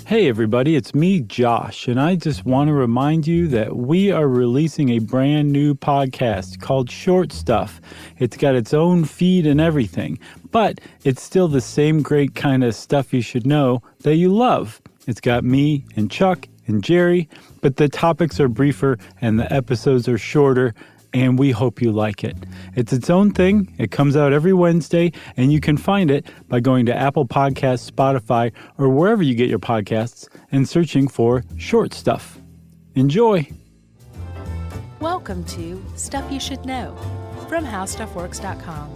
Hey everybody, it's me, Josh, and I just want to remind you that we are releasing a brand new podcast called Short Stuff. It's got its own feed and everything, but it's still the same great kind of stuff you should know that you love. It's got me and Chuck and Jerry, but the topics are briefer and the episodes are shorter, and we hope you like it. It's its own thing. It comes out every Wednesday, and you can find it by going to Apple Podcasts, Spotify, or wherever you get your podcasts and searching for Short Stuff. Enjoy! Welcome to Stuff You Should Know from HowStuffWorks.com.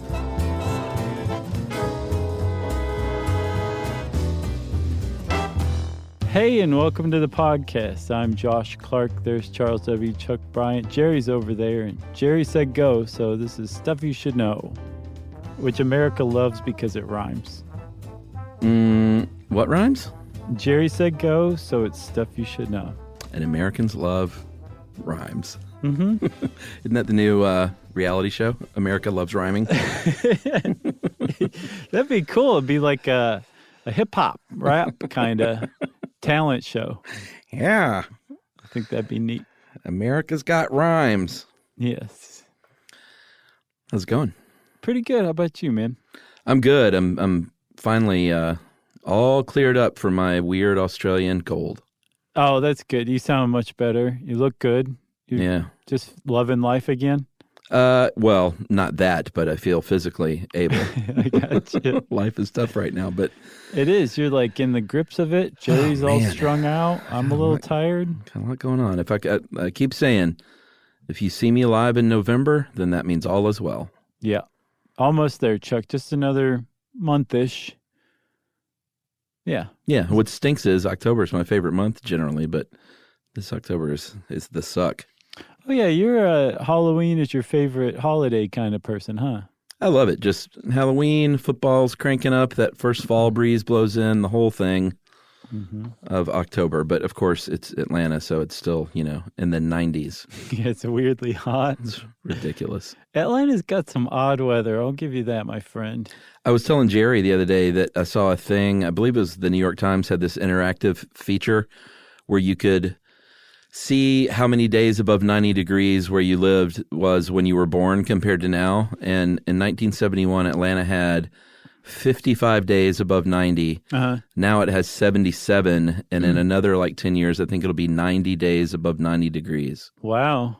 Hey, and welcome to the podcast. I'm Josh Clark. There's Charles W. Chuck Bryant. Jerry's over there, and Jerry said go, so this is Stuff You Should Know, which America loves because it rhymes. What rhymes? Jerry said go, so it's Stuff You Should Know. And Americans love rhymes. Mm-hmm. Isn't that the new reality show? America Loves Rhyming? That'd be cool. It'd be like a hip-hop, rap kind of talent show. Yeah. I think that'd be neat. America's got rhymes. Yes. How's it going? Pretty good. How about you, man? I'm good. I'm finally all cleared up for my weird Australian cold. Oh, that's good. You sound much better. You look good. You're just loving life again? Well, not that, but I feel physically able. I got you. Life is tough right now, but It is. You're like in the grips of it. Jerry's all strung out. I'm a little tired. Kind of a lot going on. If I keep saying, if you see me alive in November, then that means all is well. Yeah. Almost there, Chuck. Just another month-ish. Yeah. Yeah. What stinks is October is my favorite month generally, but this October is the suck. Oh, yeah. You're Halloween is your favorite holiday kind of person, huh? I love it. Just Halloween, football's cranking up, that first fall breeze blows in, the whole thing of October. But, of course, it's Atlanta, so it's still, in the 90s. Yeah, it's weirdly hot. It's ridiculous. Atlanta's got some odd weather. I'll give you that, my friend. I was telling Jerry the other day that I saw a thing, I believe it was the New York Times had this interactive feature where you could see how many days above 90 degrees where you lived was when you were born compared to now. And in 1971, Atlanta had 55 days above 90. Now it has 77. And in another 10 years, I think it'll be 90 days above 90 degrees. Wow.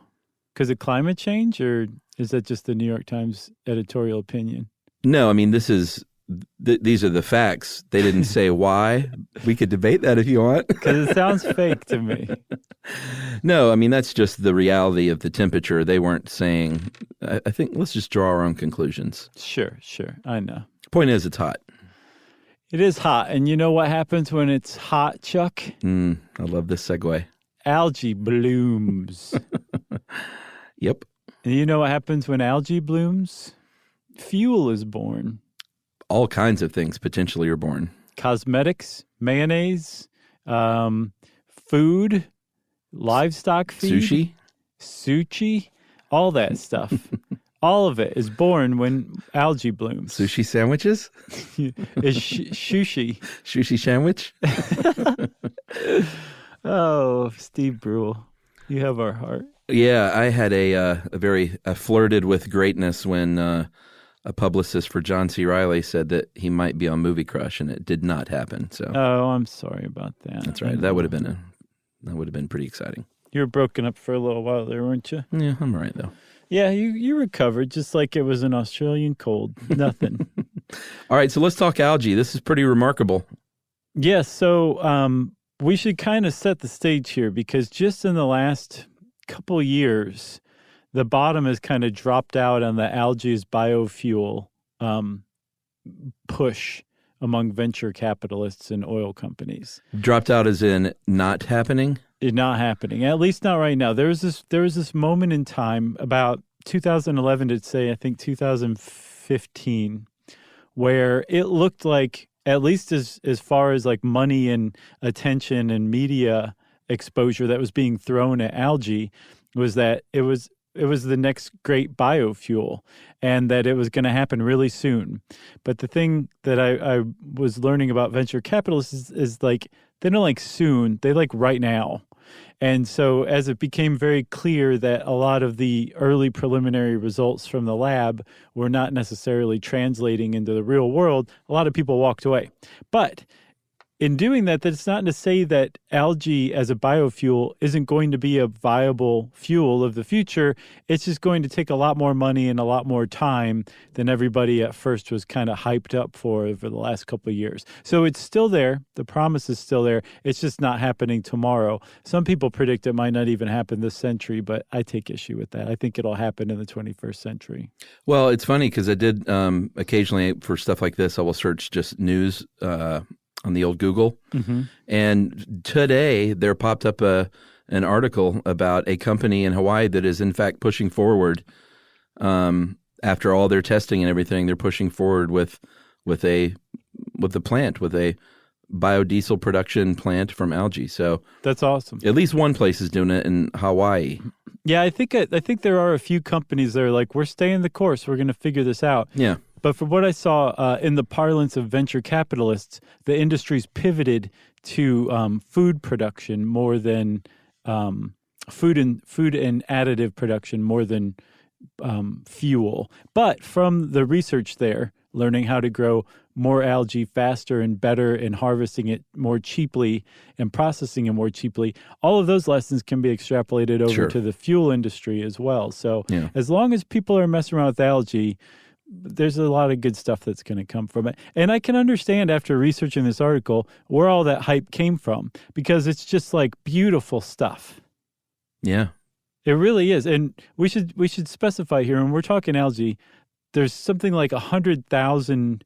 Because of climate change, or is that just the New York Times editorial opinion? No, I mean, these are the facts. They didn't say why. We could debate that if you want. Because it sounds fake to me. No, I mean, that's just the reality of the temperature. They weren't saying, I think let's just draw our own conclusions. Sure. I know. Point is, it's hot. It is hot. And you know what happens when it's hot, Chuck? I love this segue. Algae blooms. Yep. And you know what happens when algae blooms? Fuel is born. All kinds of things potentially are born. Cosmetics, mayonnaise, food, livestock feed. Sushi, all that stuff. All of it is born when algae blooms. Sushi sandwiches? Is sushi. Sushi sandwich? Oh, Steve Brule, you have our heart. Yeah, I had I flirted with greatness when a publicist for John C. Reilly said that he might be on Movie Crush, and it did not happen. So, oh, I'm sorry about that. That's right. That would have been pretty exciting. You were broken up for a little while there, weren't you? Yeah, I'm all right though. Yeah, you recovered just like it was an Australian cold. Nothing. All right, so let's talk algae. This is pretty remarkable. Yeah, so we should kind of set the stage here because just in the last couple years, the bottom has kind of dropped out on the algae's biofuel push among venture capitalists and oil companies. Dropped out as in not happening? It's not happening, at least not right now. There was this moment in time about 2011 to say, I think 2015, where it looked like, at least as far as like money and attention and media exposure that was being thrown at algae, was that it was the next great biofuel and that it was going to happen really soon. But the thing that I was learning about venture capitalists is like they don't like soon, they like right now. And so as it became very clear that a lot of the early preliminary results from the lab were not necessarily translating into the real world, a lot of people walked away. But in doing that, that's not to say that algae as a biofuel isn't going to be a viable fuel of the future. It's just going to take a lot more money and a lot more time than everybody at first was kind of hyped up for over the last couple of years. So it's still there. The promise is still there. It's just not happening tomorrow. Some people predict it might not even happen this century, but I take issue with that. I think it'll happen in the 21st century. Well, it's funny because I did occasionally for stuff like this, I will search just news on the old Google. Mm-hmm. And today there popped up an article about a company in Hawaii that is in fact pushing forward after all their testing and everything. They're pushing forward with a biodiesel production plant from algae. So that's awesome. At least one place is doing it in Hawaii. Yeah, I think there are a few companies that are like, we're staying the course. We're going to figure this out. Yeah. But from what I saw in the parlance of venture capitalists, the industry's pivoted to food production more than food and additive production more than fuel. But from the research there, learning how to grow more algae faster and better and harvesting it more cheaply and processing it more cheaply, all of those lessons can be extrapolated over to the fuel industry as well. So as long as people are messing around with algae, there's a lot of good stuff that's going to come from it. And I can understand after researching this article where all that hype came from, because it's just like beautiful stuff. Yeah. It really is. And we should specify here, when we're talking algae, there's something like 100,000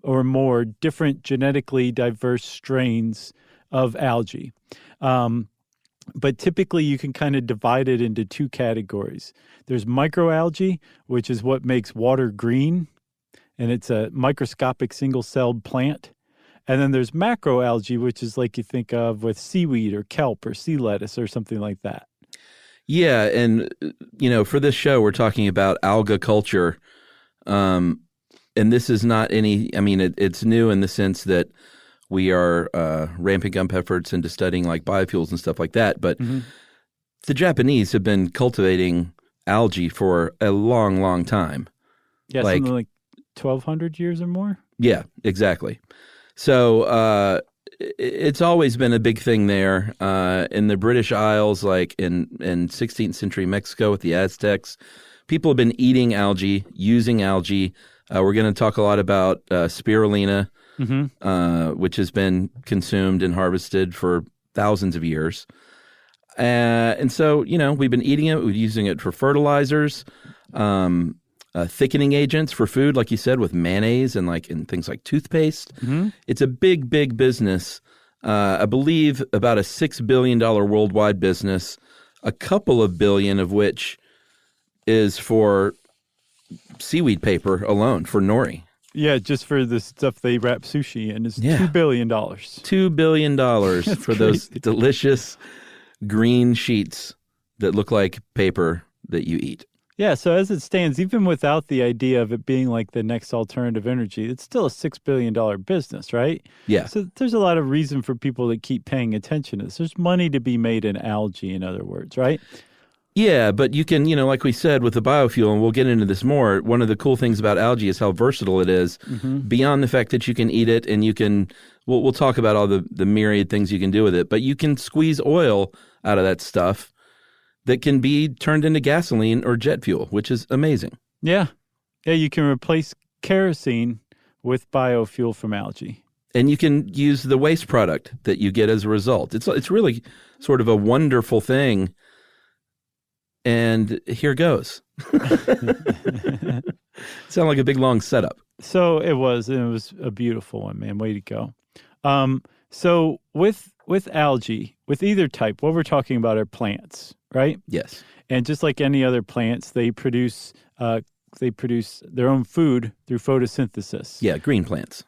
or more different genetically diverse strains of algae. But typically you can kind of divide it into two categories. There's microalgae, which is what makes water green, and it's a microscopic single-celled plant. And then there's macroalgae, which is like you think of with seaweed or kelp or sea lettuce or something like that. Yeah, and for this show we're talking about alga culture, and this is not it's new in the sense that we are ramping up efforts into studying like biofuels and stuff like that. But the Japanese have been cultivating algae for a long, long time. Yeah, something like 1,200 years or more? Yeah, exactly. So it's always been a big thing there. In the British Isles, like in 16th century Mexico with the Aztecs, people have been eating algae, using algae. We're going to talk a lot about spirulina, which has been consumed and harvested for thousands of years. And so, we've been eating it. We're using it for fertilizers, thickening agents for food, like you said, with mayonnaise and in things like toothpaste. It's a big, big business. I believe about a $6 billion worldwide business, a couple of billion of which is for seaweed paper alone, for nori. Yeah, just for the stuff they wrap sushi in is $2 billion. $2 billion for those delicious green sheets that look like paper that you eat. Yeah, so as it stands, even without the idea of it being like the next alternative energy, it's still a $6 billion business, right? Yeah. So there's a lot of reason for people to keep paying attention to this. There's money to be made in algae, in other words, right? Yeah, but you can, like we said, with the biofuel, and we'll get into this more, one of the cool things about algae is how versatile it is, beyond the fact that you can eat it and you can, we'll talk about all the myriad things you can do with it, but you can squeeze oil out of that stuff that can be turned into gasoline or jet fuel, which is amazing. Yeah. Yeah, you can replace kerosene with biofuel from algae. And you can use the waste product that you get as a result. It's really sort of a wonderful thing. And here goes. Sound like a big, long setup. So it was a beautiful one, man. Way to go. So with algae, with either type, what we're talking about are plants, right? Yes. And just like any other plants, they produce their own food through photosynthesis. Yeah, green plants.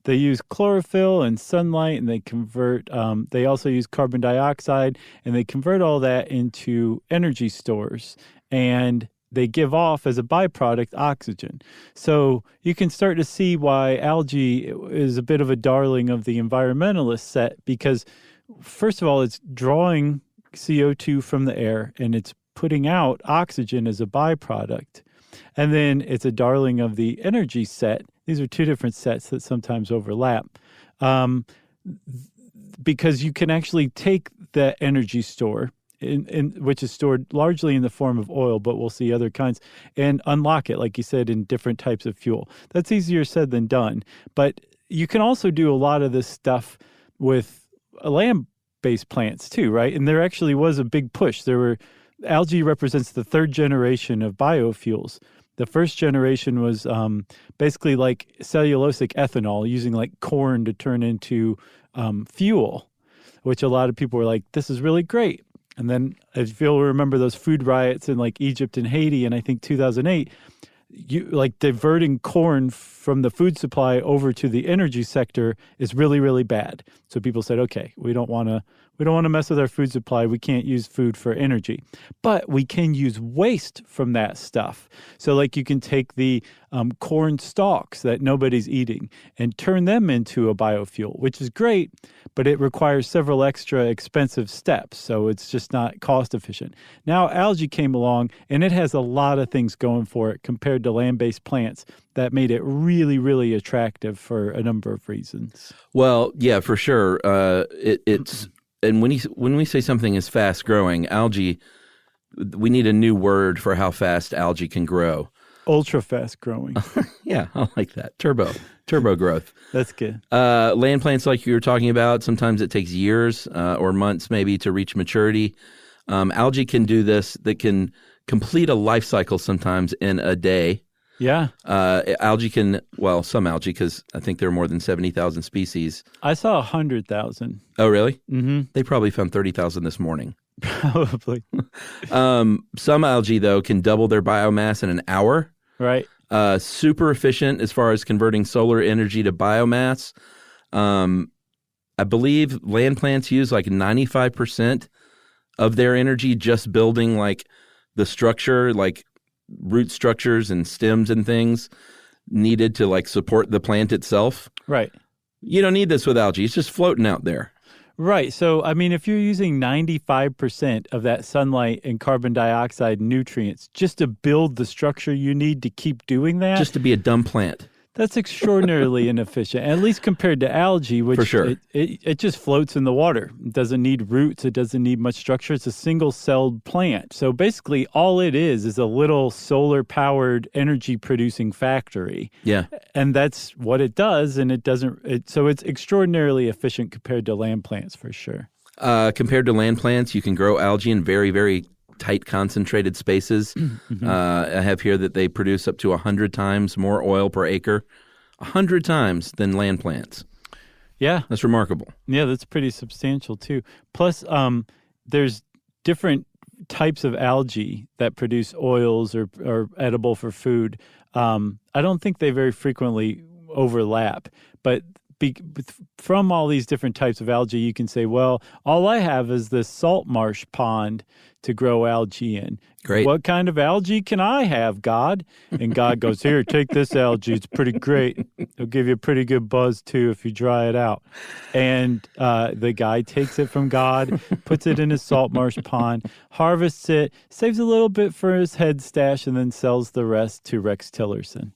They use chlorophyll and sunlight, and they convert. They also use carbon dioxide, and they convert all that into energy stores. And they give off as a byproduct oxygen. So you can start to see why algae is a bit of a darling of the environmentalist set, because first of all, it's drawing CO2 from the air and it's putting out oxygen as a byproduct. And then it's a darling of the energy set. These are two different sets that sometimes overlap. Because you can actually take the energy store, which is stored largely in the form of oil, but we'll see other kinds, and unlock it, like you said, in different types of fuel. That's easier said than done. But you can also do a lot of this stuff with land-based plants too, right? And there actually was a big push. Algae represents the third generation of biofuels. The first generation was basically like cellulosic ethanol, using like corn to turn into fuel, which a lot of people were like, this is really great. And then if you'll remember those food riots in like Egypt and Haiti in I think 2008, diverting corn from the food supply over to the energy sector is really, really bad. So people said, okay, we don't want to mess with our food supply. We can't use food for energy, but we can use waste from that stuff. So like you can take the corn stalks that nobody's eating and turn them into a biofuel, which is great, but it requires several extra expensive steps. So it's just not cost efficient. Now algae came along and it has a lot of things going for it compared to land-based plants that made it really, really attractive for a number of reasons. Well, yeah, for sure. It's and when we say something is fast growing, algae, we need a new word for how fast algae can grow. Ultra fast growing. Yeah, I like that. Turbo growth. That's good. Land plants, like you were talking about, sometimes it takes years or months maybe to reach maturity. Algae can do this. That can complete a life cycle sometimes in a day. Yeah. Algae can, well, some algae, because I think there are more than 70,000 species. I saw 100,000. Oh, really? Mm-hmm. They probably found 30,000 this morning. Probably. Some algae, though, can double their biomass in an hour. Right. Super efficient as far as converting solar energy to biomass. I believe land plants use like 95% of their energy just building like the structure, like root structures and stems and things needed to like support the plant itself. Right. You don't need this with algae. It's just floating out there. Right. So, I mean, if you're using 95% of that sunlight and carbon dioxide nutrients just to build the structure you need to keep doing that. Just to be a dumb plant. That's extraordinarily inefficient, at least compared to algae, which for sure. it just floats in the water. It doesn't need roots. It doesn't need much structure. It's a single-celled plant. So basically all it is a little solar-powered energy-producing factory. Yeah. And that's what it does, and so it's extraordinarily efficient compared to land plants for sure. Compared to land plants, you can grow algae in very, very tight concentrated spaces. Mm-hmm. I have here that they produce up to 100 times more oil per acre, 100 times than land plants. Yeah. That's remarkable. Yeah, that's pretty substantial too. Plus, there's different types of algae that produce oils or are edible for food. I don't think they very frequently overlap, but from all these different types of algae, you can say, well, all I have is this salt marsh pond to grow algae in. Great. What kind of algae can I have, God? And God goes, here, take this algae. It's pretty great. It'll give you a pretty good buzz, too, if you dry it out. And the guy takes it from God, puts it in his salt marsh pond, harvests it, saves a little bit for his head stash, and then sells the rest to Rex Tillerson.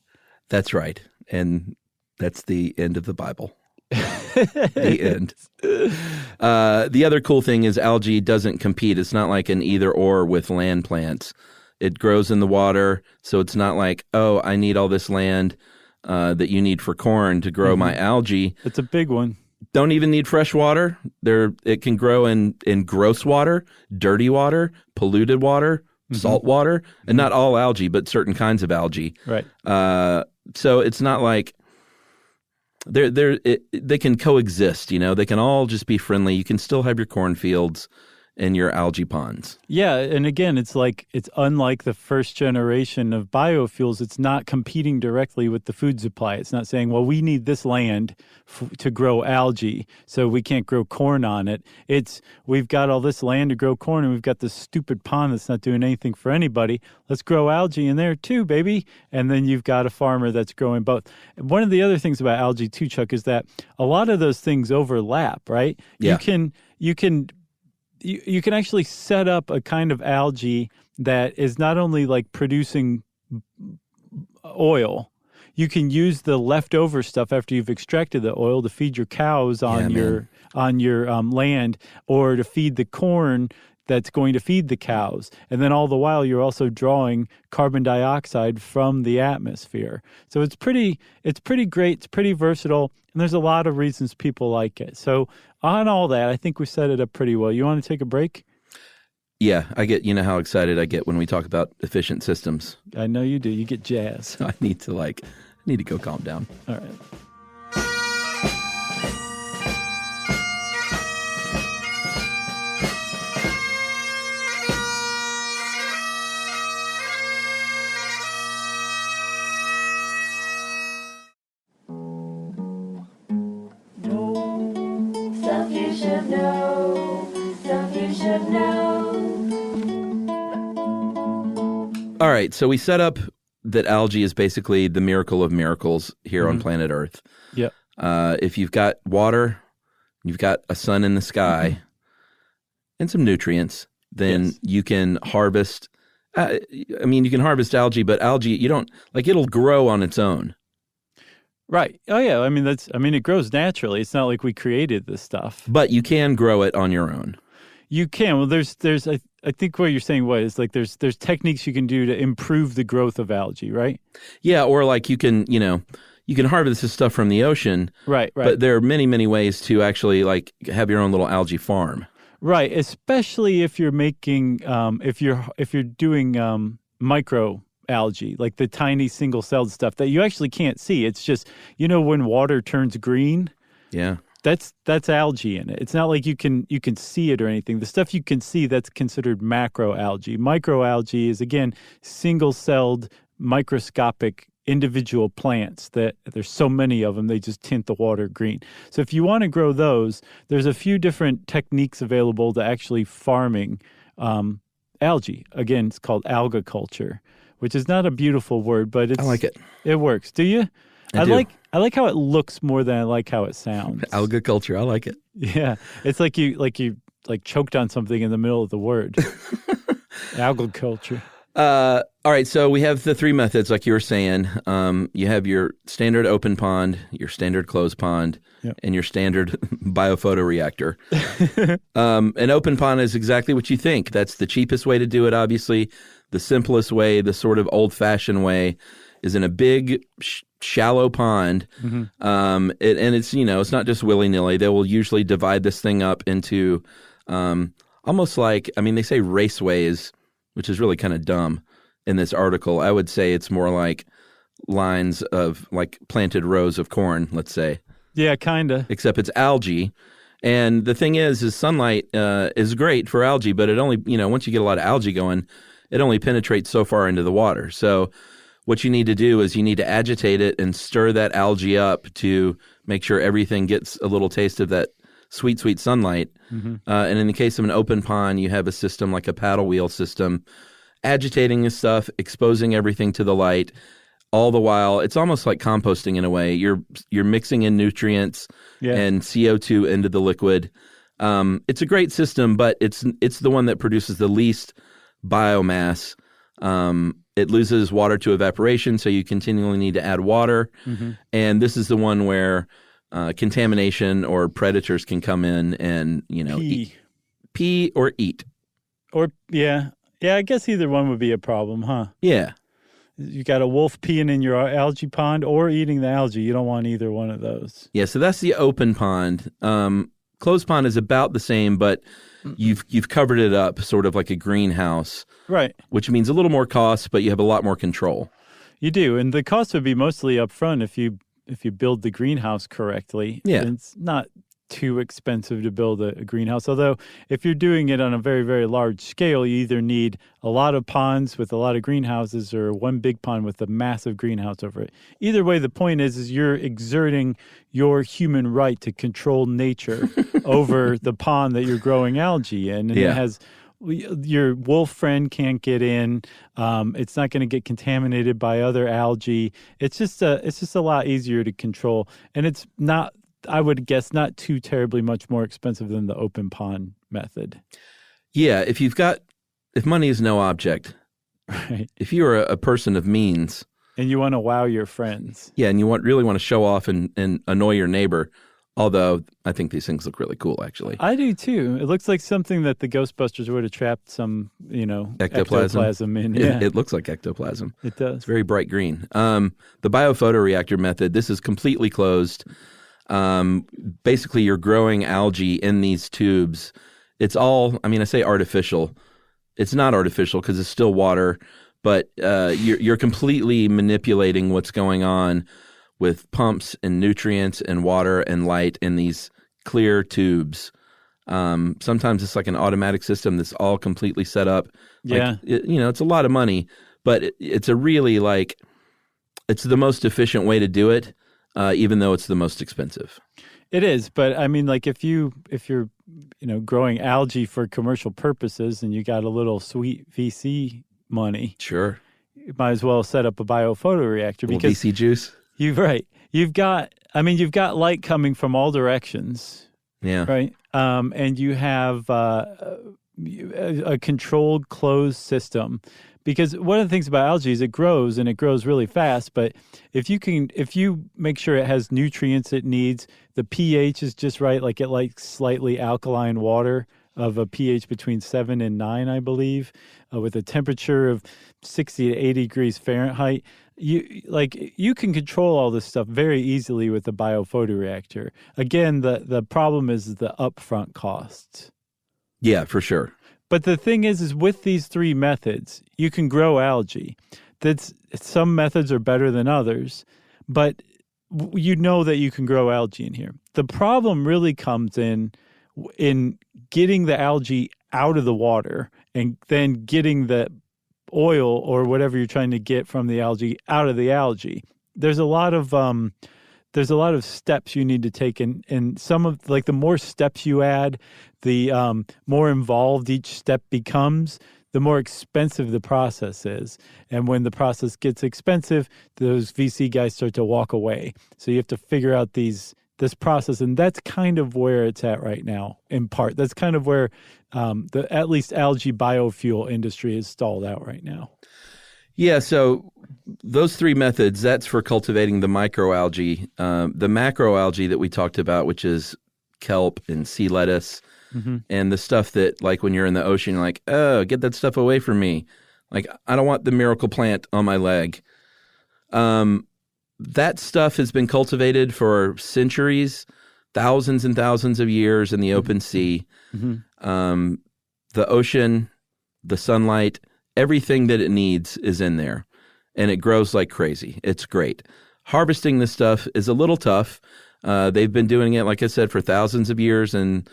That's right. And that's the end of the Bible. The end. The other cool thing is algae doesn't compete. It's not like an either or with land plants. It grows in the water, so it's not like, oh, I need all this land that you need for corn to grow my algae. It's a big one. Don't even need fresh water. It can grow in gross water, dirty water, polluted water, salt water, and not all algae, but certain kinds of algae. Right. So it's not like they can coexist, you know. They can all just be friendly. You can still have your cornfields. in your algae ponds. Yeah, and again, it's unlike the first generation of biofuels. It's not competing directly with the food supply. It's not saying, well, we need this land to grow algae, so we can't grow corn on it. It's, we've got all this land to grow corn, and we've got this stupid pond that's not doing anything for anybody. Let's grow algae in there too, baby. And then you've got a farmer that's growing both. One of the other things about algae too, Chuck, is that a lot of those things overlap, right? Yeah. You can actually set up a kind of algae that is not only like producing oil. You can use the leftover stuff after you've extracted the oil to feed your cows on your land, or to feed the corn that's going to feed the cows. And then all the while, you're also drawing carbon dioxide from the atmosphere. So it's pretty great. It's pretty versatile. And there's a lot of reasons people like it. So on all that, I think we set it up pretty well. You want to take a break? Yeah, you know how excited I get when we talk about efficient systems. I know you do. You get jazzed. I need to go calm down. All right. Stuff you should know. Stuff you should know. All right, so we set up that algae is basically the miracle of miracles here on planet Earth. Yep. If you've got water, you've got a sun in the sky, and some nutrients, then you can harvest. You can harvest algae, but algae, you don't it'll grow on its own. Right. Oh, yeah. It grows naturally. It's not like we created this stuff. But you can grow it on your own. You can. Well, I think what you're saying is there's techniques you can do to improve the growth of algae, right? Yeah, or you can harvest this stuff from the ocean. Right. But there are many, many ways to actually have your own little algae farm. Right. Especially if you're making if you're doing micro algae, like the tiny single-celled stuff that you actually can't see. It's just, when water turns green. Yeah. That's algae in it. It's not like you can see it or anything. The stuff you can see, that's considered macroalgae. Microalgae is, again, single-celled, microscopic individual plants that there's so many of them, they just tint the water green. So if you want to grow those, there's a few different techniques available to actually farming algae. Again, it's called algaculture, which is not a beautiful word, but I like it. It works. Do you? I do. I like how it looks more than I like how it sounds. Algaculture, I like it. Yeah, it's like you choked on something in the middle of the word. Algaculture. All right, so we have the three methods, like you were saying. You have your standard open pond, your standard closed pond, and your standard biophotoreactor. An open pond is exactly what you think. That's the cheapest way to do it, obviously. The simplest way, the sort of old-fashioned way, is in a big, shallow pond. Mm-hmm. And it's, it's not just willy-nilly. They will usually divide this thing up into almost they say raceways, which is really kind of dumb in this article. I would say it's more like lines of planted rows of corn, let's say. Yeah, kind of. Except it's algae. And the thing is sunlight is great for algae, but it only, once you get a lot of algae going, it only penetrates so far into the water. So what you need to do is you need to agitate it and stir that algae up to make sure everything gets a little taste of that sweet, sweet sunlight. Mm-hmm. And in the case of an open pond, you have a system like a paddle wheel system, agitating this stuff, exposing everything to the light. All the while, it's almost like composting in a way. You're mixing in nutrients and CO2 into the liquid. It's a great system, but it's the one that produces the least biomass. It loses water to evaporation, so you continually need to add water. Mm-hmm. And this is the one where contamination or predators can come in and pee or eat. Or I guess either one would be a problem, huh? Yeah. You got a wolf peeing in your algae pond or eating the algae. You don't want either one of those. Yeah, so that's the open pond. Closed pond is about the same, but you've covered it up sort of like a greenhouse. Right. Which means a little more cost, but you have a lot more control. You do, and the cost would be mostly up front if you build the greenhouse correctly. Yeah. And it's not too expensive to build a greenhouse. Although if you're doing it on a very, very large scale, you either need a lot of ponds with a lot of greenhouses or one big pond with a massive greenhouse over it. Either way, the point is you're exerting your human right to control nature over the pond that you're growing algae in. And it has your wolf friend can't get in. It's not going to get contaminated by other algae. It's just a lot easier to control, and it's not, I would guess, not too terribly much more expensive than the open pond method. Yeah, if money is no object, right? If you are a person of means, and you want to wow your friends, and you really want to show off and annoy your neighbor. Although I think these things look really cool, actually. I do too. It looks like something that the Ghostbusters would have trapped some, ectoplasm in. Yeah. It looks like ectoplasm. It does. It's very bright green. The biophotoreactor method, this is completely closed. Basically, you're growing algae in these tubes. It's all, I say artificial. It's not artificial because it's still water, but you're completely manipulating what's going on with pumps and nutrients and water and light in these clear tubes. Sometimes it's like an automatic system that's all completely set up. Yeah. It's a lot of money, but it's a really it's the most efficient way to do it, even though it's the most expensive. It is, but if you're growing algae for commercial purposes and you got a little sweet VC money, sure, you might as well set up a biophotoreactor because VC juice. You've got light coming from all directions. Yeah. Right. And you have a controlled, closed system. Because one of the things about algae is it grows and it grows really fast. But if you make sure it has nutrients it needs, the pH is just right, like it likes slightly alkaline water of a pH between 7 and 9, I believe, with a temperature of 60 to 80 degrees Fahrenheit. You can control all this stuff very easily with the biophotoreactor. Again, the problem is the upfront costs. Yeah, for sure. But the thing is with these three methods, you can grow algae. Some methods are better than others, but you know that you can grow algae in here. The problem really comes in getting the algae out of the water and then getting the oil or whatever you're trying to get from the algae out of the algae. There's a lot of steps you need to take, and some of the more steps you add, the more involved each step becomes, the more expensive the process is. And when the process gets expensive, those VC guys start to walk away. So you have to figure out this process, and that's kind of where it's at right now, in part. That's kind of where the at least algae biofuel industry is stalled out right now. Yeah, so those three methods, that's for cultivating the microalgae. The macroalgae that we talked about, which is kelp and sea lettuce, and the stuff that, when you're in the ocean, you're like, oh, get that stuff away from me. I don't want the miracle plant on my leg. That stuff has been cultivated for centuries, thousands and thousands of years in the open sea. The ocean, the sunlight, everything that it needs is in there, and it grows like crazy. It's great. Harvesting this stuff is a little tough. They've been doing it, like I said, for thousands of years in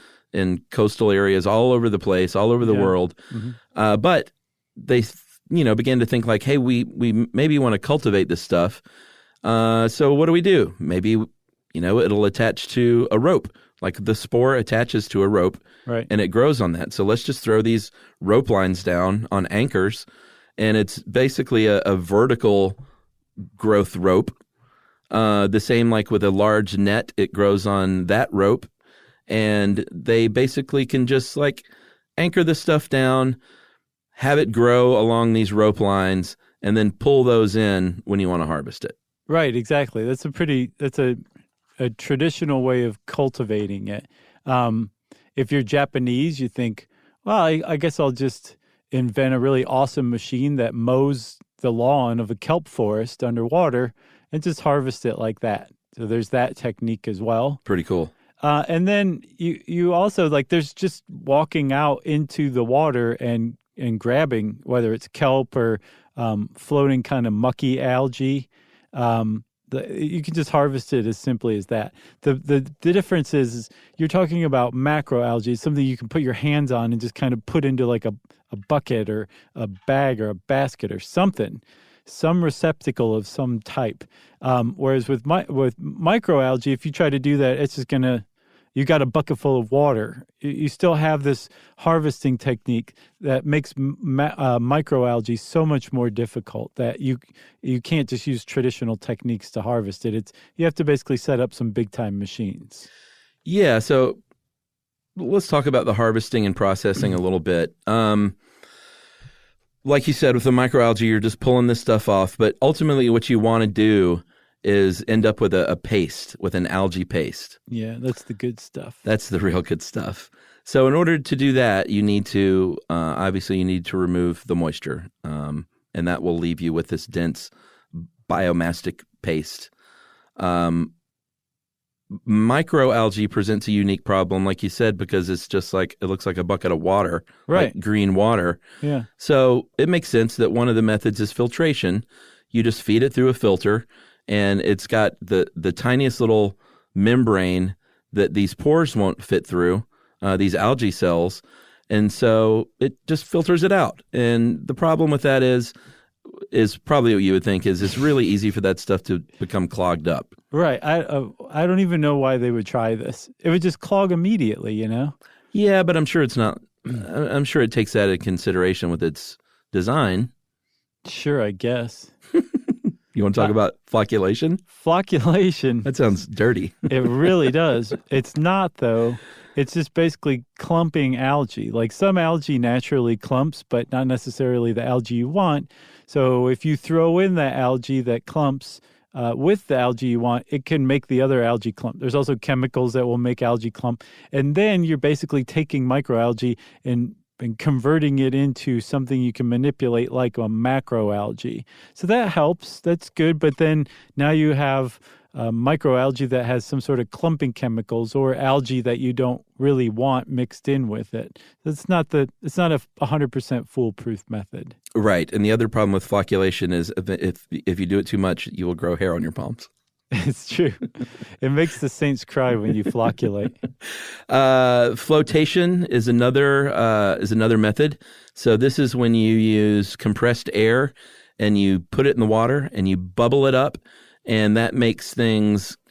coastal areas all over the place, all over the world. But they, began to think hey, we maybe want to cultivate this stuff. So what do? Maybe, it'll attach to a rope. The spore attaches to a rope, right, and it grows on that. So let's just throw these rope lines down on anchors, and it's basically a vertical growth rope. The same with a large net, it grows on that rope, and they basically can just anchor the stuff down, have it grow along these rope lines, and then pull those in when you want to harvest it. Right, exactly. That's a traditional way of cultivating it. If you're Japanese, you think, well, I guess I'll just invent a really awesome machine that mows the lawn of a kelp forest underwater and just harvest it like that. So there's that technique as well. Pretty cool. And then you also there's just walking out into the water and grabbing, whether it's kelp or floating kind of mucky algae. You can just harvest it as simply as that. The difference is you're talking about macroalgae, something you can put your hands on and just kind of put into like a bucket or a bag or a basket or something, some receptacle of some type. Whereas with microalgae, if you try to do that, it's just you got a bucket full of water. You still have this harvesting technique that makes microalgae so much more difficult that you can't just use traditional techniques to harvest it. You have to basically set up some big time machines. Yeah, so let's talk about the harvesting and processing a little bit. Like you said, with the microalgae, you're just pulling this stuff off, but ultimately what you want to do is end up with a paste, with an algae paste. Yeah, that's the good stuff. That's the real good stuff. So in order to do that, you need to, obviously you need to remove the moisture, and that will leave you with this dense biomastic paste. Microalgae presents a unique problem, like you said, because it's just like, it looks like a bucket of water, right? Like green water. Yeah. So it makes sense that one of the methods is filtration. You just feed it through a filter, and it's got the tiniest little membrane that these pores won't fit through, these algae cells, and so it just filters it out. And the problem with that is probably what you would think is it's really easy for that stuff to become clogged up. Right. I don't even know why they would try this. It would just clog immediately, you know? Yeah, but I'm sure it's not. I'm sure it takes that into consideration with its design. Sure, I guess. You want to talk about flocculation? Flocculation. That sounds dirty. It really does. It's not, though. It's just basically clumping algae. Like some algae naturally clumps, but not necessarily the algae you want. So if you throw in that algae that clumps with the algae you want, it can make the other algae clump. There's also chemicals that will make algae clump. And then you're basically taking microalgae and converting it into something you can manipulate like a macroalgae. So that helps. That's good. But then now you have microalgae that has some sort of clumping chemicals or algae that you don't really want mixed in with it. It's not a 100% foolproof method. Right. And the other problem with flocculation is if you do it too much, you will grow hair on your palms. It's true. It makes the saints cry when you flocculate. Flotation is another method. So this is when you use compressed air and you put it in the water and you bubble it up, and that makes the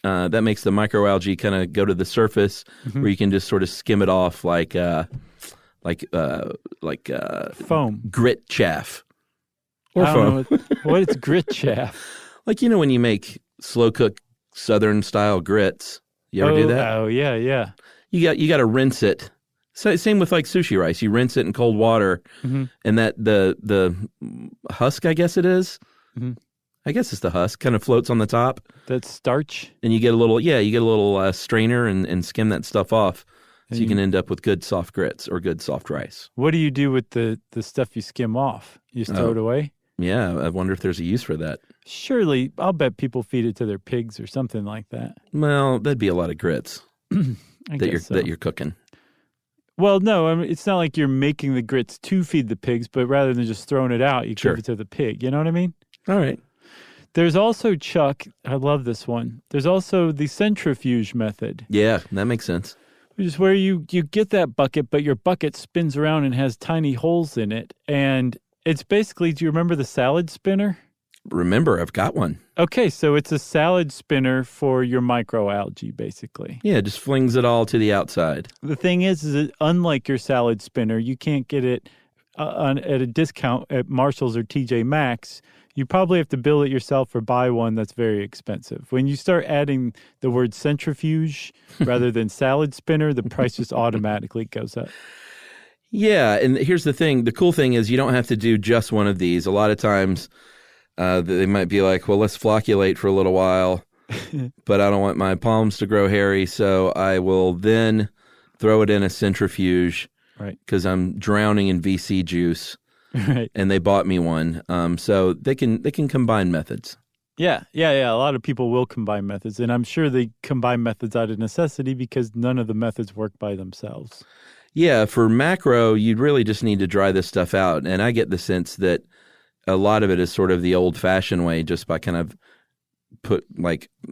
microalgae kind of go to the surface, where you can just sort of skim it off like foam, grit chaff, or foam. What is grit chaff? Like, you know, when you make slow cook Southern style grits, you ever do that? Oh yeah, yeah. You got to rinse it. So, same with like sushi rice. You rinse it in cold water, and that the husk, I guess it is. I guess it's the husk, kind of floats on the top. That's starch. And you get a little strainer and skim that stuff off, so you can end up with good soft grits or good soft rice. What do you do with the stuff you skim off? You just throw it away? Yeah, I wonder if there's a use for that. Surely, I'll bet people feed it to their pigs or something like that. Well, that'd be a lot of grits that you're cooking. Well, no, I mean, it's not like you're making the grits to feed the pigs, but rather than just throwing it out, you give it to the pig. You know what I mean? All right. There's also, Chuck, I love this one. There's also the centrifuge method. Yeah, that makes sense. Which is where you get that bucket, but your bucket spins around and has tiny holes in it. And it's basically, do you remember the salad spinner? Remember, I've got one. Okay, so it's a salad spinner for your microalgae, basically. Yeah, it just flings it all to the outside. The thing is that unlike your salad spinner, you can't get it at a discount at Marshall's or TJ Maxx. You probably have to build it yourself or buy one that's very expensive. When you start adding the word centrifuge rather than salad spinner, the price just automatically goes up. Yeah, and here's the thing. The cool thing is you don't have to do just one of these. A lot of times they might be like, well, let's flocculate for a little while, but I don't want my palms to grow hairy, so I will then throw it in a centrifuge, right? Because I'm drowning in VC juice. Right. And they bought me one. So they can combine methods. Yeah. A lot of people will combine methods, and I'm sure they combine methods out of necessity because none of the methods work by themselves. Yeah, for macro, you'd really just need to dry this stuff out. And I get the sense that a lot of it is sort of the old-fashioned way, just by kind of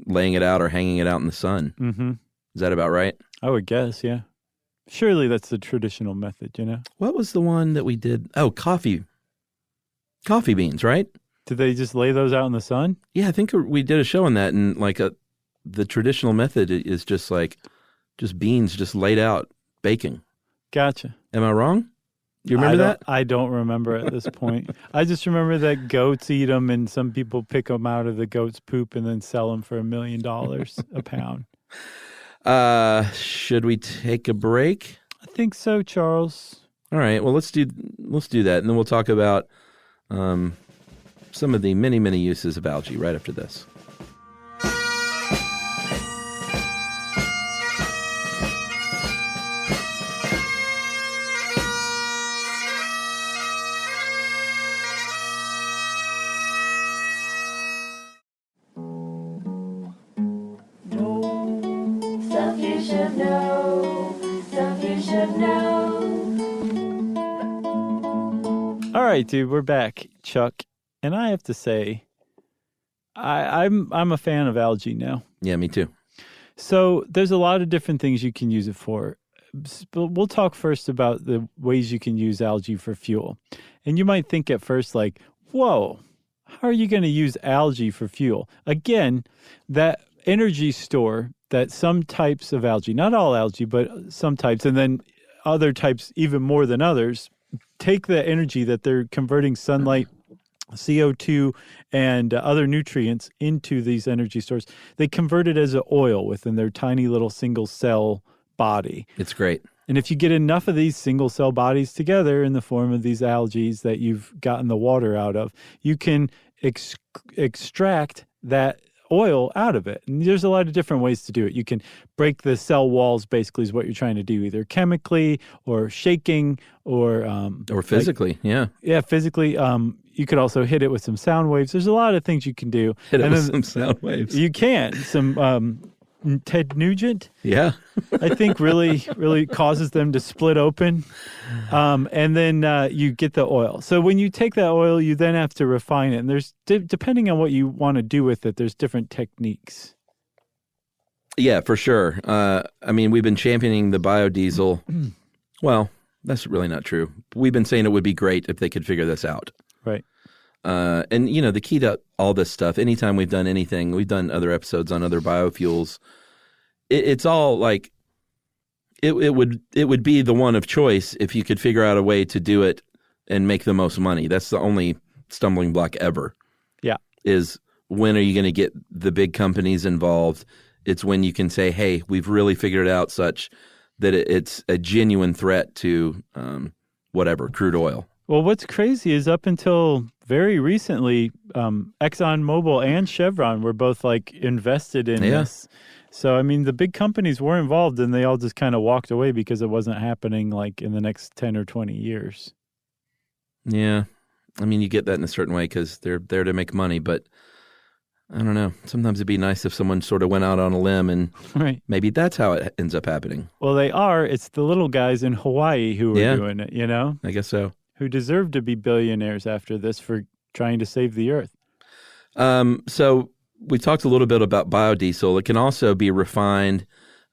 laying it out or hanging it out in the sun. Mm-hmm. Is that about right? I would guess, yeah. Surely that's the traditional method, you know? What was the one that we did? Oh, coffee beans, right? Did they just lay those out in the sun? Yeah, I think we did a show on that, and the traditional method is just beans just laid out baking. Gotcha. Am I wrong? You remember that? I don't remember at this point. I just remember that goats eat them, and some people pick them out of the goat's poop and then sell them for $1 million a pound. Should we take a break? I think so, Charles. All right. Well, let's do that, and then we'll talk about some of the many, many uses of algae right after this. Stuff you should know. Stuff you should know. All right, dude, we're back, Chuck. And I have to say, I'm a fan of algae now. Yeah, me too. So there's a lot of different things you can use it for. But we'll talk first about the ways you can use algae for fuel. And you might think at first like, whoa, how are you going to use algae for fuel? Again, that energy store that some types of algae, not all algae, but some types, and then other types even more than others, take the energy that they're converting sunlight, CO2, and other nutrients into these energy stores. They convert it as an oil within their tiny little single cell body. It's great. And if you get enough of these single cell bodies together in the form of these algae that you've gotten the water out of, you can extract that oil out of it. And there's a lot of different ways to do it. You can break the cell walls, basically, is what you're trying to do, either chemically or shaking or physically. Yeah, physically. You could also hit it with some sound waves. There's a lot of things you can do. Hit it with some sound waves. You can. Some Ted Nugent, yeah, I think really causes them to split open. And then you get the oil. So when you take that oil, you then have to refine it. And there's, depending on what you want to do with it, there's different techniques. Yeah, for sure. I mean, we've been championing the biodiesel. Well, that's really not true. We've been saying it would be great if they could figure this out. Right. And, the key to all this stuff, anytime we've done anything, we've done other episodes on other biofuels, it's all like it would be the one of choice if you could figure out a way to do it and make the most money. That's the only stumbling block ever. Yeah. Is when are you going to get the big companies involved? It's when you can say, hey, we've really figured it out such that it's a genuine threat to crude oil. Well, what's crazy is up until very recently, ExxonMobil and Chevron were both invested in this. So, I mean, the big companies were involved and they all just kind of walked away because it wasn't happening in the next 10 or 20 years. Yeah. I mean, you get that in a certain way because they're there to make money, but I don't know. Sometimes it'd be nice if someone sort of went out on a limb and maybe that's how it ends up happening. Well, they are. It's the little guys in Hawaii who are doing it, I guess so. Who deserve to be billionaires after this for trying to save the earth. So we talked a little bit about biodiesel. It can also be refined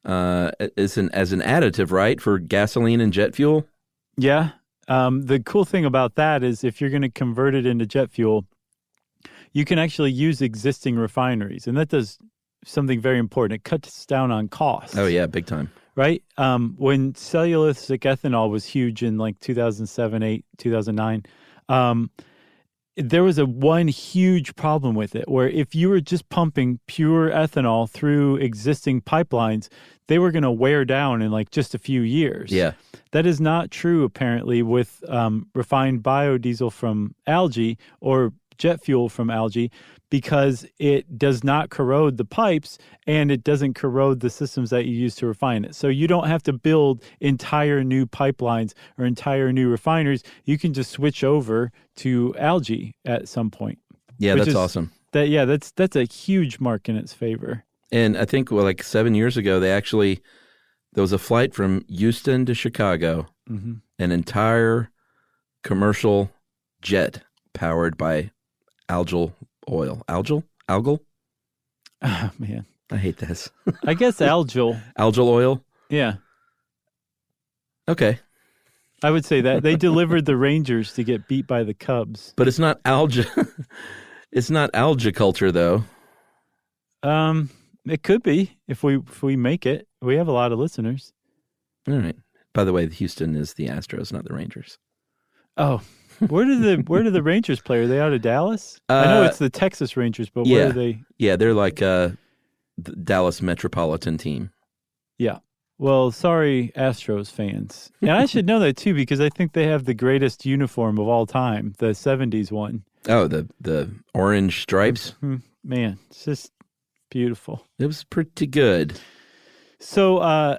as an additive, right, for gasoline and jet fuel? Yeah. The cool thing about that is if you're going to convert it into jet fuel, you can actually use existing refineries. And that does something very important. It cuts down on costs. Oh, yeah, big time. Right? When cellulosic ethanol was huge in 2007, 8, 2009, there was one huge problem with it where if you were just pumping pure ethanol through existing pipelines, they were going to wear down in just a few years. Yeah. That is not true, apparently, with refined biodiesel from algae or jet fuel from algae, because it does not corrode the pipes and it doesn't corrode the systems that you use to refine it. So you don't have to build entire new pipelines or entire new refineries. You can just switch over to algae at some point. Yeah, that's awesome. That's a huge mark in its favor. And I think 7 years ago, there was a flight from Houston to Chicago, an entire commercial jet powered by algal oil. Algal? Oh, man. I hate this. I guess algal. Algal oil? Yeah. Okay. I would say that. They delivered the Rangers to get beat by the Cubs. But it's not algae. It's not algae culture, though. It could be if we make it. We have a lot of listeners. All right. By the way, Houston is the Astros, not the Rangers. Oh, where do the Rangers play? Are they out of Dallas? I know it's the Texas Rangers, but where are they? Yeah, they're like the Dallas metropolitan team. Yeah. Well, sorry, Astros fans. And I should know that, too, because I think they have the greatest uniform of all time, the 70s one. Oh, the orange stripes? Man, it's just beautiful. It was pretty good. So,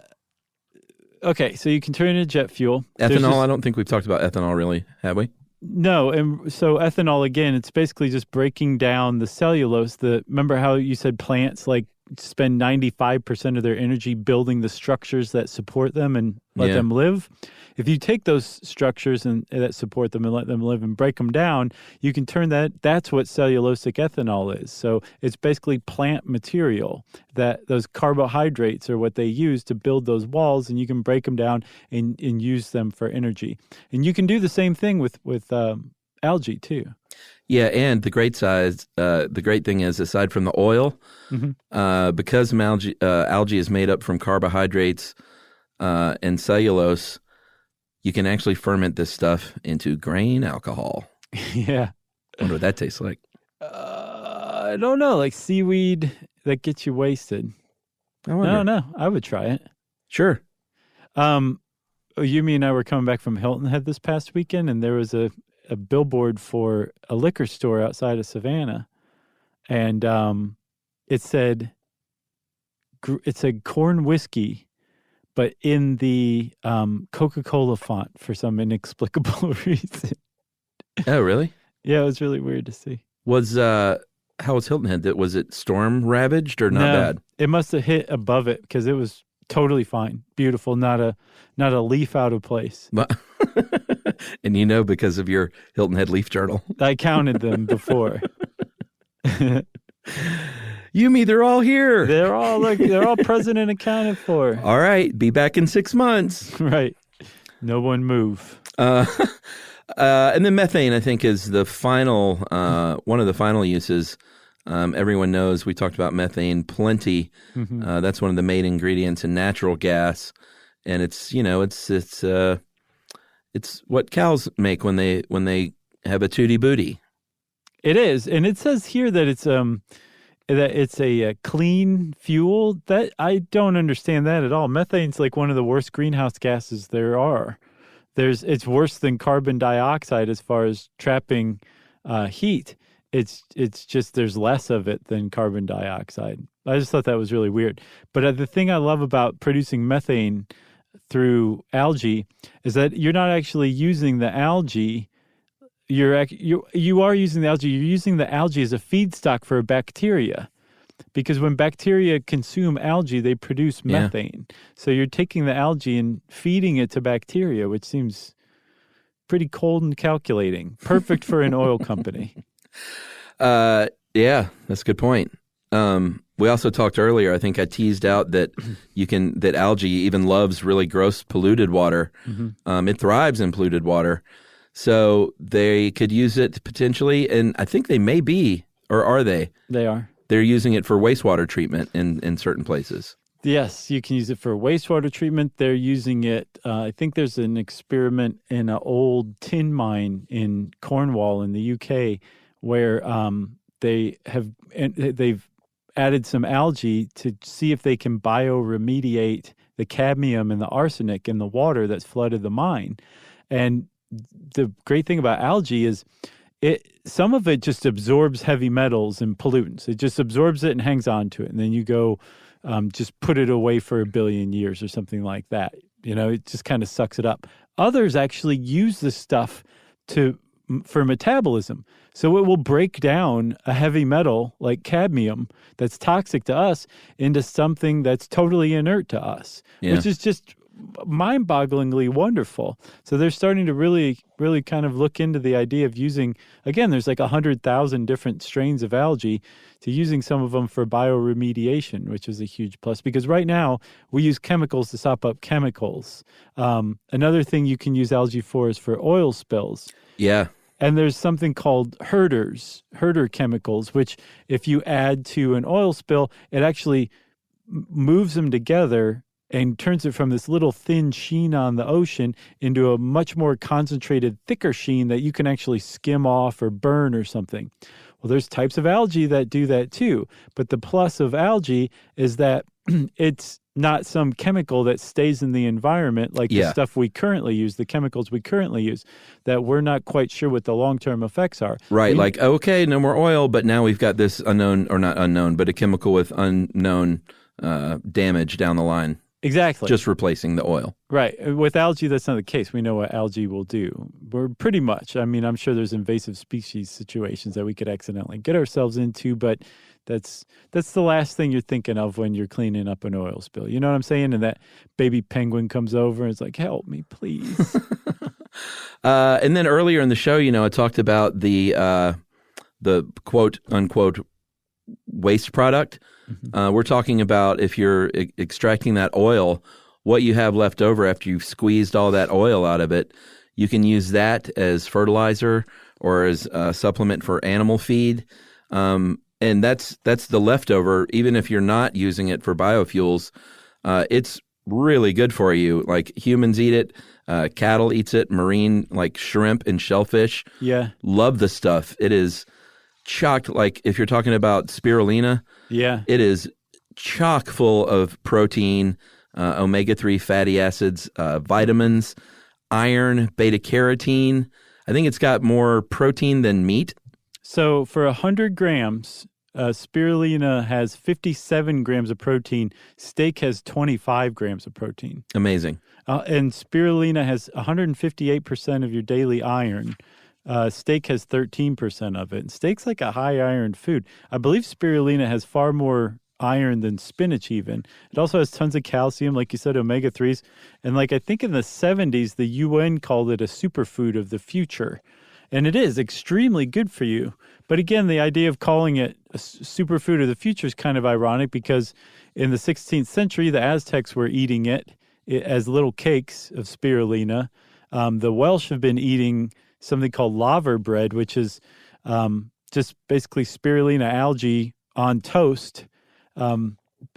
okay, so you can turn into jet fuel. Ethanol, I don't think we've talked about ethanol, really, have we? No, and so ethanol, again, it's basically just breaking down the cellulose. Remember how you said plants, like, spend 95% of their energy building the structures that support them and let them live? If you take those structures and that support them and let them live and break them down, you can turn that's what cellulosic ethanol is. So it's basically plant material, that those carbohydrates are what they use to build those walls, and you can break them down and use them for energy. And you can do the same thing with algae too. Yeah, and the great thing is, aside from the oil, because algae is made up from carbohydrates and cellulose, you can actually ferment this stuff into grain alcohol. Yeah. I wonder what that tastes like. I don't know, like seaweed that gets you wasted. I wonder. No, I would try it. Sure. You and I were coming back from Hilton Head this past weekend, and there was a billboard for a liquor store outside of Savannah, and it said corn whiskey, but in the Coca-Cola font for some inexplicable reason. Oh, really? Yeah, it was really weird to see. How was Hilton Head? Was it storm ravaged or not bad? It must have hit above it because it was totally fine, beautiful, not a leaf out of place. And because of your Hilton Head Leaf Journal, I counted them before. They're all here. They're all present and accounted for. All right, be back in 6 months. Right. No one move. And then methane, I think, is the final one of the final uses. Everyone knows we talked about methane plenty. That's one of the main ingredients in natural gas, and it's what cows make when they have a tootie booty. It is, and it says here that it's a clean fuel. That I don't understand that at all. Methane's like one of the worst greenhouse gases there are. It's worse than carbon dioxide as far as trapping heat. It's just there's less of it than carbon dioxide. I just thought that was really weird. But the thing I love about producing methane through algae is that you're not actually using the algae. You are using the algae. You're using the algae as a feedstock for a bacteria, because when bacteria consume algae, they produce methane. So you're taking the algae and feeding it to bacteria, which seems pretty cold and calculating. Perfect for an oil company. Yeah, that's a good point. We also talked earlier, I think I teased out that that algae even loves really gross polluted water. It thrives in polluted water. So they could use it potentially, and I think they may be, or are they? They are. They're using it for wastewater treatment in certain places. Yes, you can use it for wastewater treatment. They're using it. I think there's an experiment in an old tin mine in Cornwall in the UK where they've added some algae to see if they can bioremediate the cadmium and the arsenic in the water that's flooded the mine. And the great thing about algae is some of it just absorbs heavy metals and pollutants. It just absorbs it and hangs on to it. And then you go just put it away for 1 billion years or something like that. It just kind of sucks it up. Others actually use this stuff for metabolism. So it will break down a heavy metal like cadmium that's toxic to us into something that's totally inert to us, which is just mind-bogglingly wonderful. So they're starting to really kind of look into the idea of using, again, there's like 100,000 different strains of algae, to using some of them for bioremediation, which is a huge plus, because right now we use chemicals to sop up chemicals. Another thing you can use algae for is for oil spills. Yeah. And there's something called herder chemicals, which if you add to an oil spill, it actually moves them together and turns it from this little thin sheen on the ocean into a much more concentrated, thicker sheen that you can actually skim off or burn or something. Well, there's types of algae that do that too. But the plus of algae is that it's not some chemical that stays in the environment like the stuff we currently use, the chemicals we currently use, that we're not quite sure what the long-term effects are. Right, like, okay, no more oil, but now we've got this unknown, or not unknown, but a chemical with unknown damage down the line. Exactly. Just replacing the oil. Right. With algae, that's not the case. We know what algae will do. We're pretty much, I mean, I'm sure there's invasive species situations that we could accidentally get ourselves into, but that's the last thing you're thinking of when you're cleaning up an oil spill. You know what I'm saying? And that baby penguin comes over and is like, help me, please. And then earlier in the show, I talked about the quote unquote waste product. Mm-hmm. We're talking about if you're extracting that oil, what you have left over after you've squeezed all that oil out of it, you can use that as fertilizer or as a supplement for animal feed. And that's the leftover. Even if you're not using it for biofuels, it's really good for you. Like humans eat it, cattle eats it, marine, like shrimp and shellfish. Yeah. Love the stuff. It is chock, like if you're talking about spirulina, it is chock full of protein, omega-3 fatty acids, vitamins, iron, beta-carotene. I think it's got more protein than meat. So for 100 grams, spirulina has 57 grams of protein. Steak has 25 grams of protein. Amazing. And spirulina has 158% of your daily iron. Steak has 13% of it. And steak's like a high iron food. I believe spirulina has far more iron than spinach even. It also has tons of calcium, like you said, omega-3s. And like I think in the 70s, the UN called it a superfood of the future. And it is extremely good for you. But again, the idea of calling it a superfood of the future is kind of ironic because in the 16th century, the Aztecs were eating it as little cakes of spirulina. The Welsh have been eating something called laver bread, which is just basically spirulina algae on toast. I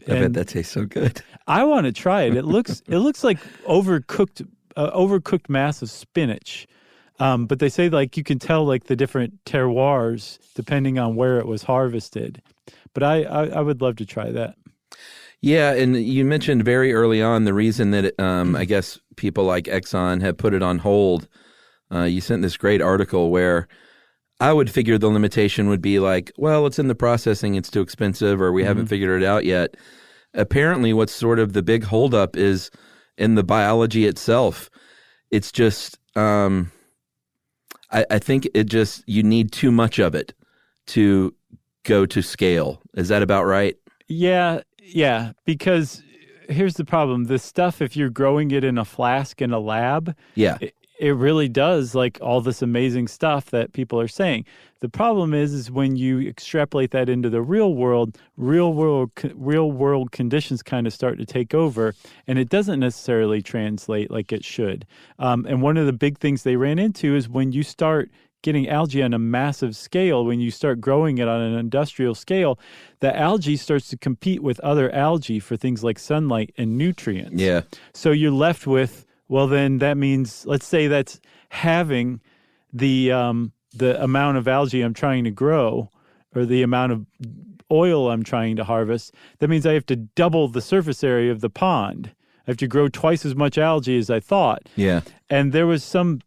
bet that tastes so good. I want to try it. It looks like overcooked mass of spinach. But they say like you can tell like the different terroirs depending on where it was harvested. But I would love to try that. Yeah, and you mentioned very early on the reason that I guess people like Exxon have put it on hold. You sent this great article where I would figure the limitation would be like, well, it's in the processing, it's too expensive, or we haven't figured it out yet. Apparently, what's sort of the big holdup is in the biology itself. It's just, I think you need too much of it to go to scale. Is that about right? Yeah, because here's the problem. This stuff, if you're growing it in a flask in a lab, it really does like all this amazing stuff that people are saying. The problem is when you extrapolate that into the real world conditions kind of start to take over, and it doesn't necessarily translate like it should. And one of the big things they ran into is when you start getting algae on a massive scale, when you start growing it on an industrial scale, the algae starts to compete with other algae for things like sunlight and nutrients. Yeah. So you're left with, well, then that means, let's say that's having the amount of algae I'm trying to grow or the amount of oil I'm trying to harvest. That means I have to double the surface area of the pond. I have to grow twice as much algae as I thought. Yeah. And there was some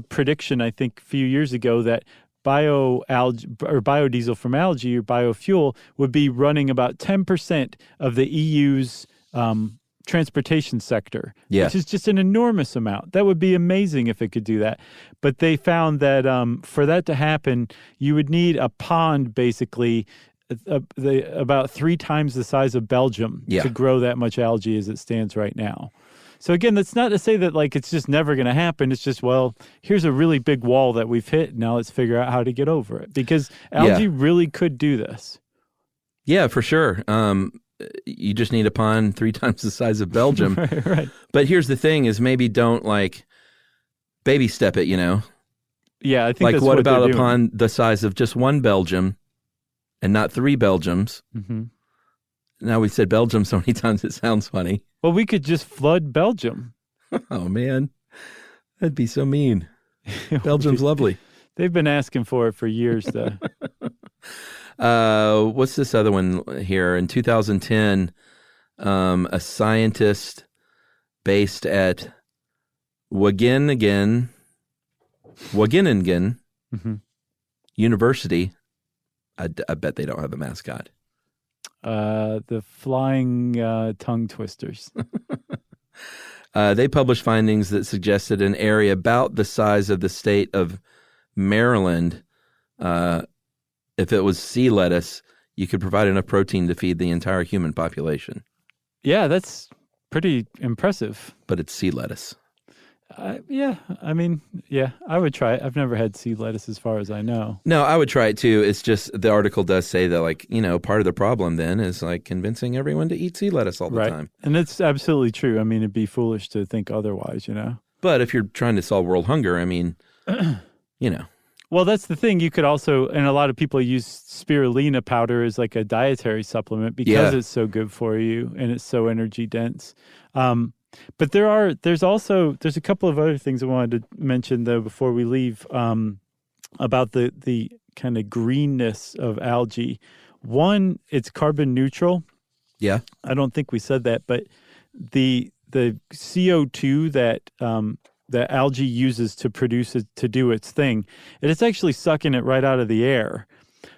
prediction, I think, a few years ago that biodiesel from algae or biofuel would be running about 10% of the EU's transportation sector, which is just an enormous amount. That would be amazing if it could do that. But they found that for that to happen, you would need a pond basically about 3 times the size of Belgium to grow that much algae as it stands right now. So again, that's not to say that like it's just never going to happen. It's just, well, here's a really big wall that we've hit. Now let's figure out how to get over it, because algae really could do this. Yeah, for sure. You just need a pond 3 times the size of Belgium. Right. But here's the thing: is maybe don't like baby step it. Yeah, I think like that's what about a doing. pond the size of just 1 Belgium, and not 3 Belgiums? Mm-hmm. Now we said Belgium so many times it sounds funny. Well, we could just flood Belgium. Oh man, that'd be so mean. Belgium's lovely. They've been asking for it for years, though. What's this other one here? In 2010, a scientist based at Wageningen Mm-hmm. University. I bet they don't have a mascot. The flying tongue twisters. They published findings that suggested an area about the size of the state of Maryland, if it was sea lettuce, you could provide enough protein to feed the entire human population. Yeah, that's pretty impressive. But it's sea lettuce. Yeah, I mean, yeah, I would try it. I've never had sea lettuce as far as I know. No, I would try it too. It's just the article does say that, like, part of the problem then is like convincing everyone to eat sea lettuce all the time. And it's absolutely true. I mean, it'd be foolish to think otherwise, But if you're trying to solve world hunger, I mean, Well, that's the thing. You could also, and a lot of people use spirulina powder as like a dietary supplement because it's so good for you and it's so energy dense. But there's a couple of other things I wanted to mention though before we leave about the kind of greenness of algae. One, it's carbon neutral. Yeah. I don't think we said that, but the CO2 that algae uses to produce it, to do its thing, it's actually sucking it right out of the air.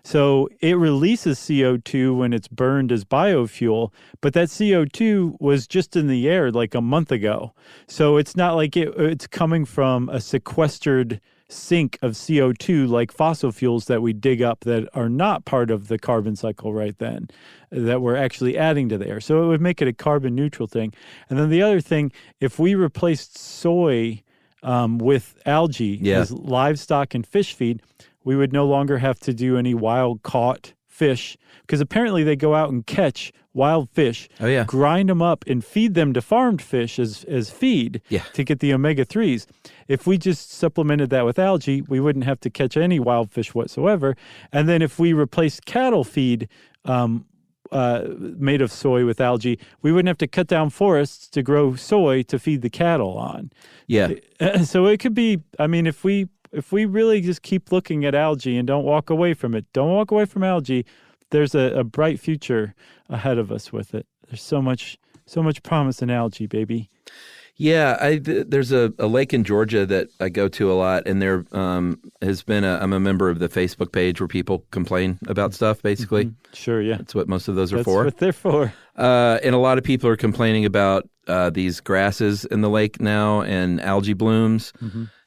So it releases CO2 when it's burned as biofuel, but that CO2 was just in the air like a month ago. So it's not like it's coming from a sequestered sink of CO2 like fossil fuels that we dig up that are not part of the carbon cycle right then, that we're actually adding to the air. So it would make it a carbon neutral thing. And then the other thing, if we replaced soy with algae as livestock and fish feed, we would no longer have to do any wild caught fish, because apparently they go out and catch wild fish, grind them up and feed them to farmed fish as feed to get the omega-3s. If we just supplemented that with algae, we wouldn't have to catch any wild fish whatsoever. And then if we replaced cattle feed made of soy with algae, we wouldn't have to cut down forests to grow soy to feed the cattle on. Yeah. So it could be, I mean, if we really just keep looking at algae and don't walk away from it, don't walk away from algae, there's a bright future ahead of us with it. There's so much promise in algae, baby. Yeah, there's a lake in Georgia that I go to a lot, and there has been I'm a member of the Facebook page where people complain about stuff, basically. Mm-hmm. Sure, yeah. That's what most of those are for. That's what they're for. And a lot of people are complaining about these grasses in the lake now and algae blooms,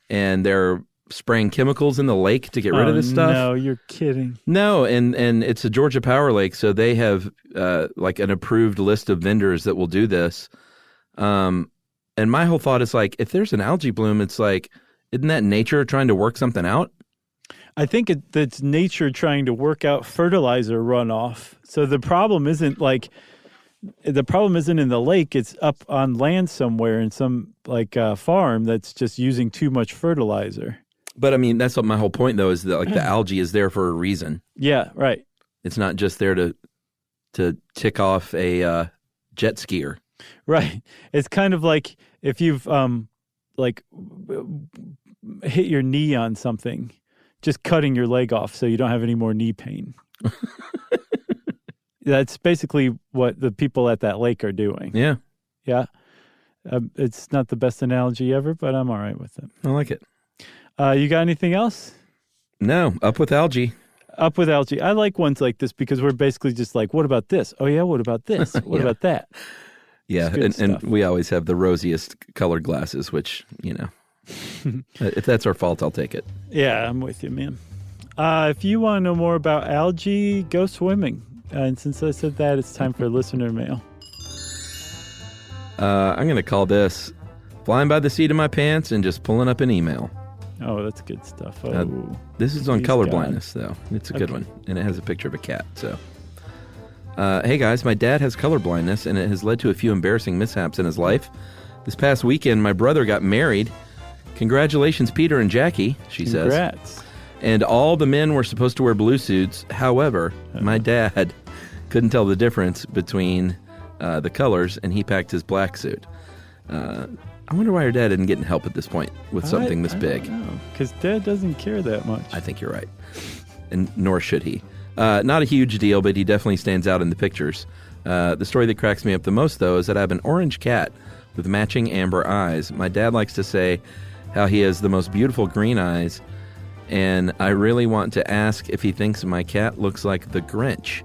and they're spraying chemicals in the lake to get rid of this stuff. No, you're kidding. No, and it's a Georgia Power Lake, so they have like an approved list of vendors that will do this. And my whole thought is like, if there's an algae bloom, it's like, isn't that nature trying to work something out? I think it's nature trying to work out fertilizer runoff. So the problem isn't in the lake. It's up on land somewhere in some farm that's just using too much fertilizer. But I mean, that's what my whole point though, is that like the algae is there for a reason. Yeah, right. It's not just there to tick off a jet skier. Right. It's kind of like if you've hit your knee on something, just cutting your leg off so you don't have any more knee pain. That's basically what the people at that lake are doing. Yeah. Yeah. It's not the best analogy ever, but I'm all right with it. I like it. You got anything else? No. Up with algae. Up with algae. I like ones like this because we're basically just like, what about this? Oh, yeah, what about this? What about that? Yeah, and we always have the rosiest colored glasses, which, if that's our fault, I'll take it. Yeah, I'm with you, man. If you want to know more about algae, go swimming. And since I said that, it's time for listener mail. I'm going to call this flying by the seat of my pants and just pulling up an email. Oh, that's good stuff. Oh, This is on Please, color God. blindness, though. It's a good Okay. one, and it has a picture of a cat. So, hey guys, my dad has color blindness, and it has led to a few embarrassing mishaps in his life. This past weekend, my brother got married. Congratulations, Peter and Jackie, she says. congrats. And all the men were supposed to wear blue suits. However, my dad couldn't tell the difference between the colors, and he packed his black suit. I wonder why your dad didn't get help at this point with something this big. Because Dad doesn't care that much. I think you're right. And nor should he. Not a huge deal, but he definitely stands out in the pictures. The story that cracks me up the most, though, is that I have an orange cat with matching amber eyes. My dad likes to say how he has the most beautiful green eyes, and I really want to ask if he thinks my cat looks like the Grinch.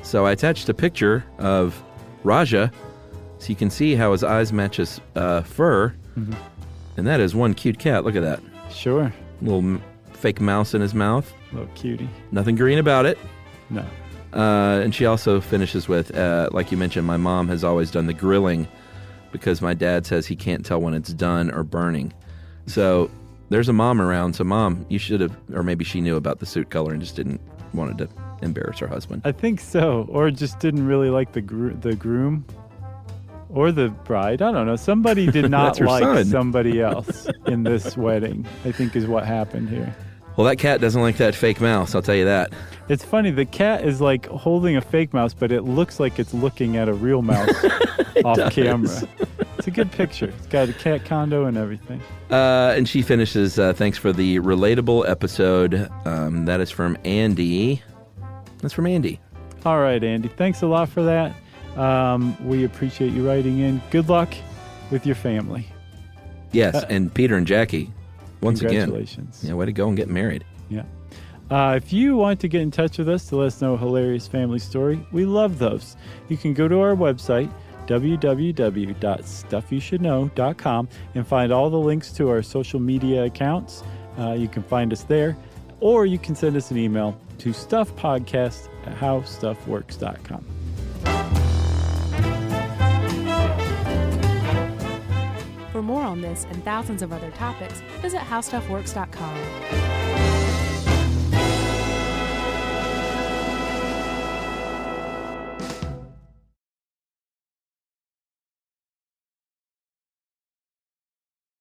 So I attached a picture of Raja so you can see how his eyes match his fur. And that is one cute cat. Look at that. Sure. Little fake mouse in his mouth. Little cutie. Nothing green about it. No. And she also finishes with, like you mentioned, my mom has always done the grilling because my dad says he can't tell when it's done or burning. So there's a mom around. So Mom, you should have, or maybe she knew about the suit color and just didn't wanted to embarrass her husband. I think so. Or just didn't really like the groom or the bride. I don't know. Somebody did not That's her like son. somebody else in this wedding, I think is what happened here. Well, that cat doesn't like that fake mouse, I'll tell you that. It's funny. The cat is like holding a fake mouse, but it looks like it's looking at a real mouse off does. camera. It's a good picture. It's got a cat condo and everything. And she finishes, thanks for the relatable episode. That is from Andy. That's from Andy. All right, Andy. Thanks a lot for that. We appreciate you writing in. Good luck with your family. Yes, and Peter and Jackie, once again. Congratulations. Yeah, way to go and get married. Yeah. If you want to get in touch with us to let us know a hilarious family story, we love those. You can go to our website, www.stuffyoushouldknow.com, and find all the links to our social media accounts. You can find us there, or you can send us an email to stuffpodcast@howstuffworks.com. For more on this and thousands of other topics, visit howstuffworks.com.